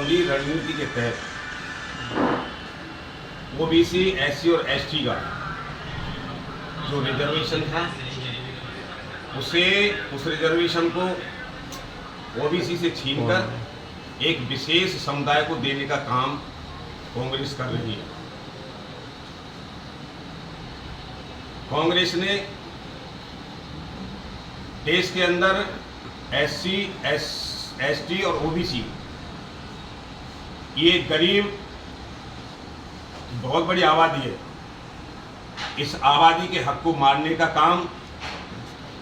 मोदी रणनीति के तहत ओबीसी, एससी और एसटी का जो रिजर्वेशन था उसे उस रिजर्वेशन को ओबीसी से छीनकर एक विशेष समुदाय को देने का काम कांग्रेस कर रही है। कांग्रेस ने देश के अंदर एससी, एसटी और ओबीसी ये गरीब बहुत बड़ी आबादी है। इस आबादी के हक को मारने का काम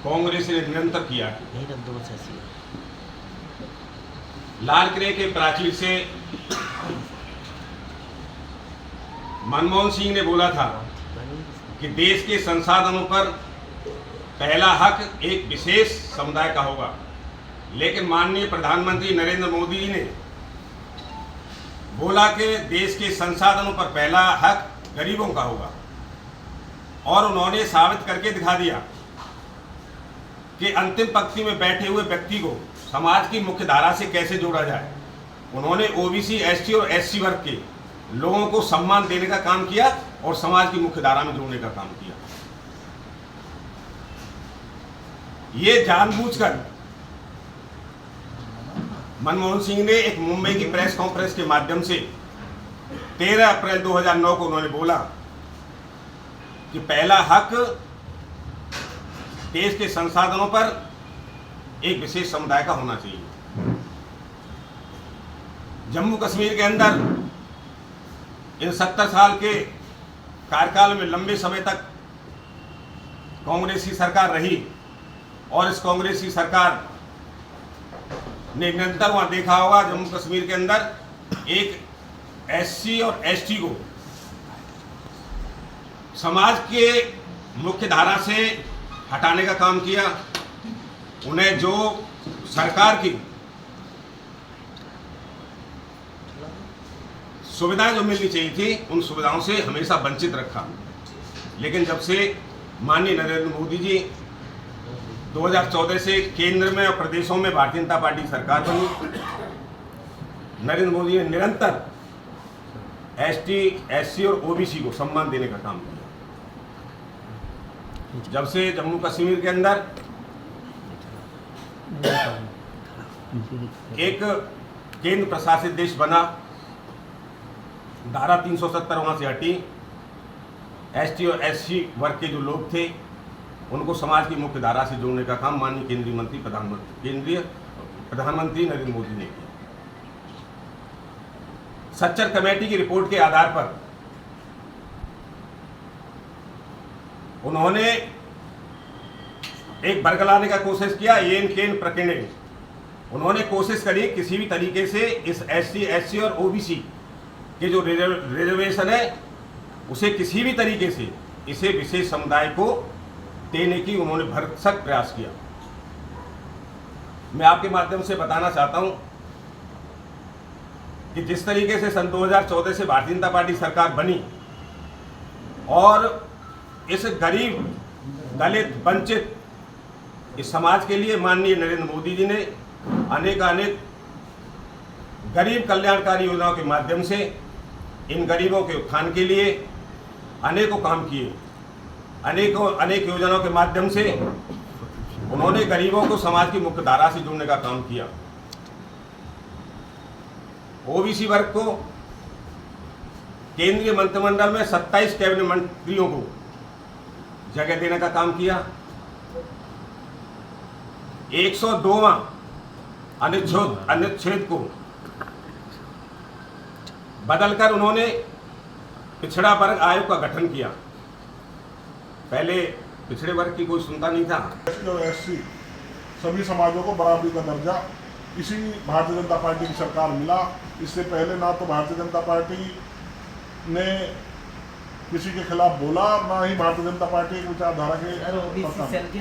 कांग्रेस ने निरंतर किया है। लाल किले के प्राचीर से मनमोहन सिंह ने बोला था कि देश के संसाधनों पर पहला हक एक विशेष समुदाय का होगा, लेकिन माननीय प्रधानमंत्री नरेंद्र मोदी जी ने बोला कि देश के संसाधनों पर पहला हक गरीबों का होगा, और उन्होंने साबित करके दिखा दिया कि अंतिम पंक्ति में बैठे हुए व्यक्ति को समाज की मुख्य धारा से कैसे जोड़ा जाए। उन्होंने ओबीसी, एसटी और एससी वर्ग के लोगों को सम्मान देने का काम किया और समाज की मुख्य धारा में जोड़ने का काम किया। ये जानबूझकर मनमोहन सिंह ने एक मुंबई की प्रेस कॉन्फ्रेंस के माध्यम से 13 अप्रैल 2009 को उन्होंने बोला कि पहला हक देश के संसाधनों पर एक विशेष समुदाय का होना चाहिए। जम्मू कश्मीर के अंदर इन 70 साल के कार्यकाल में लंबे समय तक कांग्रेस की सरकार रही, और इस कांग्रेस की सरकार ने निरंतर वहां देखा होगा जम्मू कश्मीर के अंदर एक एससी और एसटी को समाज के मुख्य धारा से हटाने का काम किया। उन्हें जो सरकार की सुविधाएं जो मिलनी चाहिए थी उन सुविधाओं से हमेशा वंचित रखा। लेकिन जब से माननीय नरेंद्र मोदी जी 2014 से केंद्र में और प्रदेशों में भारतीय जनता पार्टी सरकार बनी, नरेंद्र मोदी ने निरंतर एसटी, एससी और ओबीसी को सम्मान देने का काम किया। जब से जम्मू कश्मीर के अंदर एक केंद्र प्रशासित देश बना, धारा 370 वहां से हटी, एसटी और एससी वर्ग के जो लोग थे उनको समाज की मुख्य धारा से जोड़ने का काम माननीय केंद्रीय प्रधानमंत्री नरेंद्र मोदी ने किया। सच्चर कमेटी की रिपोर्ट के आधार पर उन्होंने एक बरगलाने का कोशिश किया। येन केन प्रकरण उन्होंने कोशिश करी किसी भी तरीके से इस एससी, एससी और ओबीसी के जो रिजर्वेशन है उसे किसी भी तरीके से इसे विशेष समुदाय को देने की उन्होंने भरसक प्रयास किया। मैं आपके माध्यम से बताना चाहता हूं कि जिस तरीके से सन 2014 से भारतीय जनता पार्टी सरकार बनी और इस गरीब, दलित, वंचित इस समाज के लिए माननीय नरेंद्र मोदी जी ने अनेक गरीब कल्याणकारी योजनाओं के माध्यम से इन गरीबों के उत्थान के लिए अनेकों काम किए। अनेक योजनाओं के माध्यम से उन्होंने गरीबों को समाज की मुख्य धारा से जोड़ने का काम किया। ओबीसी वर्ग को केंद्रीय मंत्रिमंडल में 27 कैबिनेट मंत्रियों को जगह देने का काम किया। 102वां अनुच्छेद को बदलकर उन्होंने पिछड़ा वर्ग आयोग का गठन किया। पहले पिछड़े वर्ग की कोई सुनता नहीं था। एसटी और एससी सभी समाजों को बराबरी का दर्जा इसी भारतीय जनता पार्टी की सरकार मिला। इससे पहले ना तो भारतीय जनता पार्टी ने किसी के खिलाफ बोला, ना ही भारतीय जनता पार्टी की विचारधारा के